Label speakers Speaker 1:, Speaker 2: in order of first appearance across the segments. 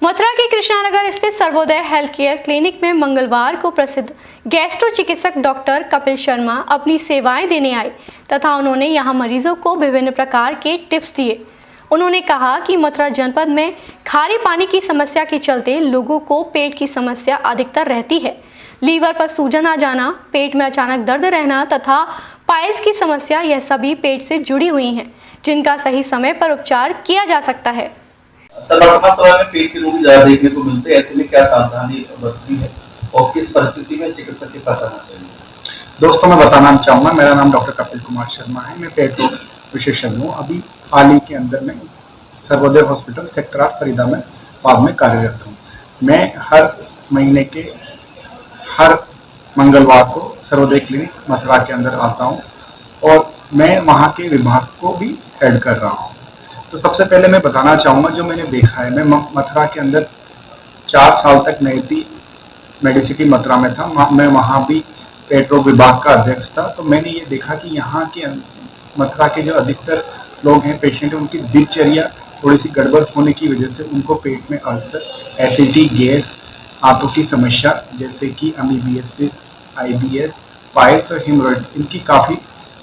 Speaker 1: मथुरा के कृष्णानगर स्थित Sarvodaya health care clinic में मंगलवार को प्रसिद्ध गैस्ट्रो चिकित्सक डॉक्टर कपिल शर्मा अपनी सेवाएं देने आए तथा उन्होंने यहां मरीजों को विभिन्न प्रकार के टिप्स दिए। उन्होंने कहा कि मथुरा जनपद में खारे पानी की समस्या के चलते लोगों को पेट की समस्या अधिकतर रहती है। लीवर पर सूजन आ जाना, पेट में अचानक दर्द रहना तथा पाइल्स की समस्या, यह सभी पेट से जुड़ी हुई हैं, जिनका सही समय पर उपचार किया जा सकता है।
Speaker 2: सर, वर्तमान समय में पेट के रोग ज्यादा देखने को मिलते हैं, ऐसे में क्या सावधानी बरतनी है और किस परिस्थिति में चिकित्सक के पास आना चाहिए?
Speaker 3: दोस्तों, मैं बताना चाहूँगा, मेरा नाम डॉक्टर कपिल कुमार शर्मा है। मैं पेट रोग विशेषज्ञ हूँ। अभी हाल ही के अंदर में सर्वोदय हॉस्पिटल सेक्टर 8 फरीदाबाद में कार्यरत हूँ। मैं हर महीने के हर मंगलवार को सर्वोदय क्लिनिक मथुरा के अंदर आता हूँ और मैं वहाँ के विभाग को भी हेड कर रहा हूँ। तो सबसे पहले मैं बताना चाहूँगा जो मैंने देखा है। मैं मथुरा के अंदर 4 साल तक नई मेडिसिटी मथुरा में था। मैं वहाँ भी पेट रोग विभाग का अध्यक्ष था। तो मैंने ये देखा कि यहाँ के मथुरा के जो अधिकतर लोग हैं, पेशेंट, उनकी दिनचर्या थोड़ी सी गड़बड़ होने की वजह से उनको पेट में अल्सर, एसिडिटी, गैस, आंतों की समस्या जैसे कि अमीबियासिस, IBS, पाइल्स और हेमोरॉइड, इनकी काफ़ी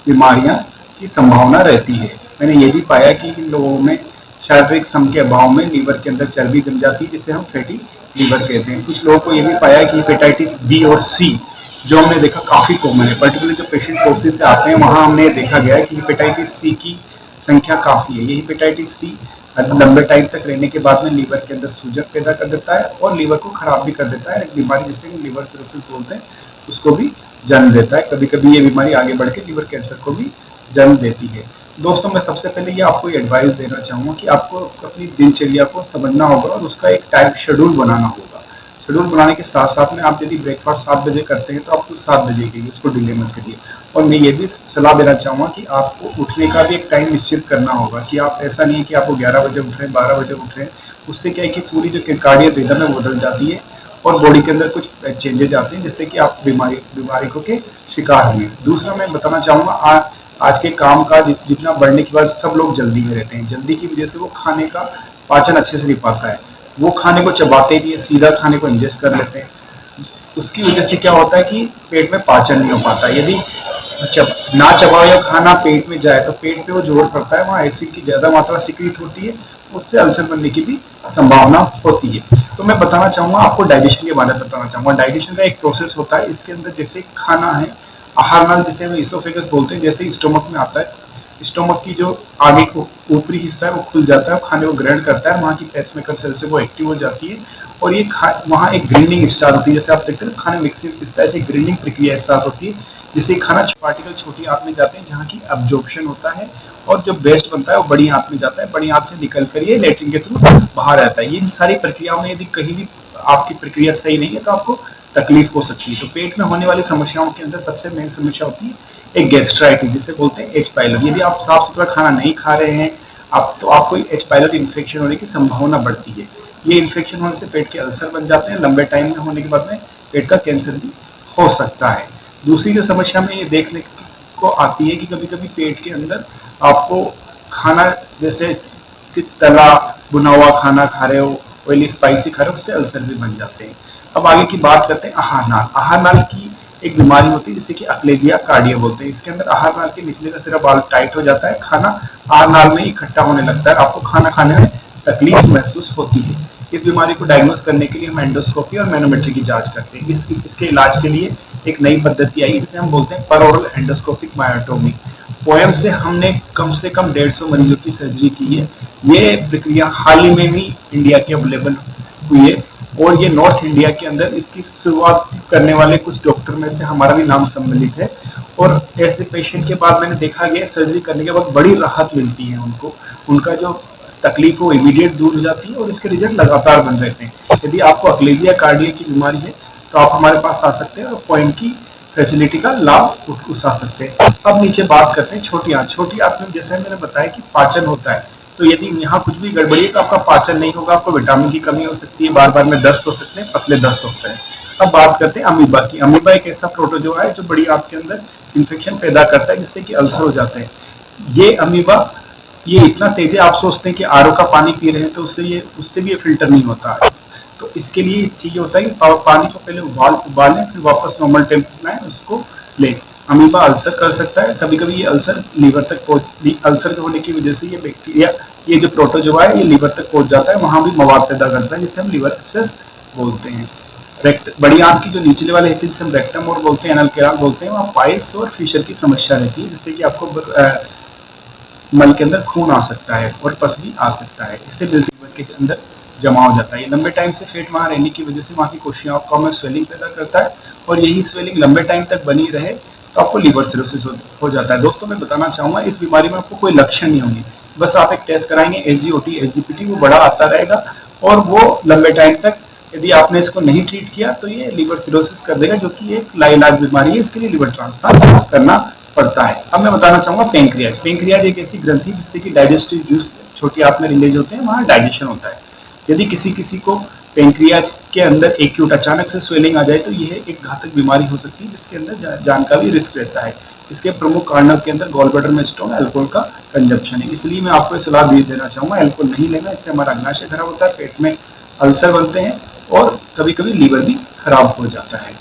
Speaker 3: बीमारियां की संभावना रहती है। मैंने ये भी पाया कि इन लोगों में शारीरिक श्रम के अभाव में लीवर के अंदर चर्बी जम जाती है, जिसे हम फैटी लीवर कहते हैं। कुछ लोगों को ये भी पाया कि हेपेटाइटिस B और C जो हमने देखा काफ़ी कॉमन है, पर्टिकुलरली जो पेशेंट कोर्सेज से आते हैं वहाँ हमने देखा गया है कि हेपेटाइटिस C की संख्या काफ़ी है। ये हेपेटाइटिस C लंबे टाइम तक रहने के बाद में लीवर के अंदर सूजन पैदा कर देता है और लीवर को खराब भी कर देता है। एक बीमारी जिसे हम लीवर सिरोसिस बोलते हैं, उसको भी जन्म देता है। कभी कभी ये बीमारी आगे बढ़ के लीवर कैंसर को भी जन्म देती है। दोस्तों, मैं सबसे पहले ये आपको एडवाइस देना चाहूँगा कि आपको अपनी दिनचर्या को समझना होगा और उसका एक टाइम शेड्यूल बनाना होगा। शेड्यूल बनाने के साथ साथ में आप यदि ब्रेकफास्ट 7 बजे करते हैं तो आपको 7 बजे के लिए उसको डिले मत करिए। और मैं ये भी सलाह देना चाहूँगा कि आपको उठने का भी एक टाइम निश्चित करना होगा कि आप ऐसा नहीं है कि आपको 11 बजे उठ रहे हैं, 12 बजे उठ रहे हैं। उससे क्या है कि पूरी जो कार्डियक रिदम है वो बदल जाती है और बॉडी के अंदर कुछ चेंजेज आते हैं जिससे कि आप बीमारी को के शिकार होंगे। दूसरा मैं बताना चाहूँगा, आज के काम का जितना बढ़ने के बाद सब लोग जल्दी में रहते हैं। जल्दी की वजह से वो खाने का पाचन अच्छे से नहीं पाता है, वो खाने को चबाते नहीं है, सीधा खाने को इंजेस्ट कर लेते हैं। उसकी वजह से क्या होता है कि पेट में पाचन नहीं हो पाता। यदि ना चबाओ या खाना पेट में जाए तो पेट पे वो जोर पड़ता है, वहाँ एसिड की ज़्यादा मात्रा सिक्रीट होती है, उससे अल्सर बनने की भी संभावना होती है। तो मैं बताना चाहूँगा, आपको डाइजेशन के बारे में बताना चाहूँगा। डाइजेशन का एक प्रोसेस होता है, इसके अंदर जैसे खाना है, आहार नाल जिसे हम इसोफेगस बोलते हैं, जैसे स्टोमक में आता है, स्टोमक की जो आगे को ऊपरी हिस्सा है वो खुल जाता है, खाने को ग्रहण करता है, वहाँ की पेसमेकर सेल से वो एक्टिव हो जाती है और ये वहाँ एक ग्रीनिंग स्टार्ट होती है। जैसे आप देखते हैं खाने मिक्सिंग किस तरह से ग्रीनिंग प्रक्रिया स्टार्ट होती है, जिससे खाना पार्टिकल छोटी आंत में जाते हैं जहाँ की अब्जॉर्प्शन होता है और जो वेस्ट बनता है वो बड़ी आंत में जाता है। बड़ी आंत से निकल कर ये लेटरिन के थ्रू बाहर आता है। इन सारी प्रक्रियाओं में यदि कहीं भी आपकी प्रक्रिया सही नहीं है तो आपको तकलीफ हो सकती है। तो पेट में होने वाली समस्याओं के अंदर सबसे मेन समस्या होती है एक गैस्ट्राइटिस, जिसे बोलते हैं H. पाइलोरी। यदि आप साफ सुथरा खाना नहीं खा रहे हैं तो आपको H. पाइलोरी इन्फेक्शन होने की संभावना बढ़ती है। ये इन्फेक्शन होने से पेट के अल्सर बन जाते हैं, लंबे टाइम में होने के बाद में पेट का कैंसर भी हो सकता है। दूसरी जो समस्या में ये देखने को आती है कि कभी कभी पेट के अंदर आपको खाना जैसे कि तला भुना हुआ खाना खा रहे हो, ऑयली स्पाइसी खा रहे हो, उससे अल्सर भी बन जाते हैं। अब आगे की बात करते हैं आहार नाल। आहार नाल की एक बीमारी होती है जिसे कि अक्लेजिया कार्डिया बोलते हैं। इसके अंदर आहार नाल के निचले का सिरा बाल टाइट हो जाता है, खाना आहार नाल में इकट्ठा होने लगता है, आपको खाना खाने में तकलीफ महसूस होती है। इस बीमारी को डायग्नोस करने के लिए हम एंडोस्कोपी और मैनोमेट्री की जांच करते हैं। इसके इलाज के लिए एक नई पद्धति आई जिसे हम बोलते हैं परओरल एंडोस्कोपिक मायोटोमी। पोएम से हमने कम से कम 150 मरीजों की सर्जरी की है। ये प्रक्रिया हाल ही में भी इंडिया की अवेलेबल हुई है और ये नॉर्थ इंडिया के अंदर इसकी शुरुआत करने वाले कुछ डॉक्टर में से हमारा भी नाम सम्मिलित है। और ऐसे पेशेंट के बाद मैंने देखा गया सर्जरी करने के बाद बड़ी राहत मिलती है उनको, उनका जो तकलीफ वो इमीडिएट दूर हो जाती है और इसके रिजल्ट लगातार बन रहते हैं। यदि आपको अक्लेजिया कार्डिया की बीमारी है तो आप हमारे पास आ सकते हैं और पॉइंट की फैसिलिटी का लाभ उठा सकते हैं। अब नीचे बात करते हैं छोटी आंत। छोटी आंत में जैसे मैंने बताया कि पाचन होता है, तो यदि यहाँ कुछ भी गड़बड़ी है तो आपका पाचन नहीं होगा, आपको विटामिन की कमी हो सकती है, बार बार में दस्त हो सकते हैं, पतले दस्त होते हैं। अब बात करते हैं अमीबा की। अमीबा एक ऐसा प्रोटोजोआ है जो बड़ी आंत के अंदर इन्फेक्शन पैदा करता है जिससे कि अल्सर हो जाते हैं। ये अमीबा ये इतना तेज है, आप सोचते हैं कि आरओ का पानी पी रहे हैं तो उससे भी ये फिल्टर नहीं होता। तो इसके लिए चाहिए होता है कि पानी को पहले उबालें, फिर वापस नॉर्मल टेम्परेचर में उसको लें। अमीबा अल्सर कर सकता है, कभी कभी ये अल्सर लीवर तक अल्सर होने की वजह से ये बैक्टीरिया, ये जो प्रोटोजोआ है, ये लीवर तक पहुंच जाता है, वहां भी मवाद पैदा करता है जिसे हम लीवर एब्सेस बोलते हैं। बड़ी आंत की जो निचले वाले हिस्से जिसे हम रेक्टम और बोलते हैं, एनल कैनाल बोलते हैं, वहाँ पाइल्स और फिशर की समस्या रहती है, जिससे कि आपको मल के अंदर खून आ सकता है और पस भी आ सकता है। इससे लीवर के अंदर जमा हो जाता है। ये लंबे टाइम से फैट वहाँ रहने की वजह से वहाँ की कोशिकाओं में स्वेलिंग पैदा करता है, और यही स्वेलिंग लंबे टाइम तक बनी रहे तो आपको लीवर सिरोसिस हो जाता है। दोस्तों, मैं बताना चाहूँगा, इस बीमारी में आपको कोई लक्षण नहीं होंगे, बस आप एक टेस्ट कराएंगे SGOT SGPT, वो बड़ा आता रहेगा, और वो लंबे टाइम तक यदि आपने इसको नहीं ट्रीट किया तो ये लीवर सिरोसिस कर देगा, जो कि एक लाइलाज बीमारी है। इसके लिए लीवर ट्रांसप्लांट करना पड़ता है। अब मैं बताना चाहूँगा पेंक्रियाज। पेंक्रियाज एक ऐसी ग्रंथि जिससे कि डाइजेस्टिव जूस छोटी आंत में रिलीज होते हैं, वहाँ डाइजेशन होता है। यदि किसी को पेंक्रियाज के अंदर एक्यूट अचानक से स्वेलिंग आ जाए तो यह एक घातक बीमारी हो सकती है, जिसके अंदर जान का भी रिस्क रहता है। इसके प्रमुख कारणों के अंदर गॉल ब्लैडर में स्टोन, अल्कोहल का कंजप्शन है। इसलिए मैं आपको सलाह भी देना चाहूँगा, अल्कोहल नहीं लेना, इससे हमारा अग्नाशय खराब होता है, पेट में अल्सर बनते हैं और कभी कभी लीवर भी खराब हो जाता है।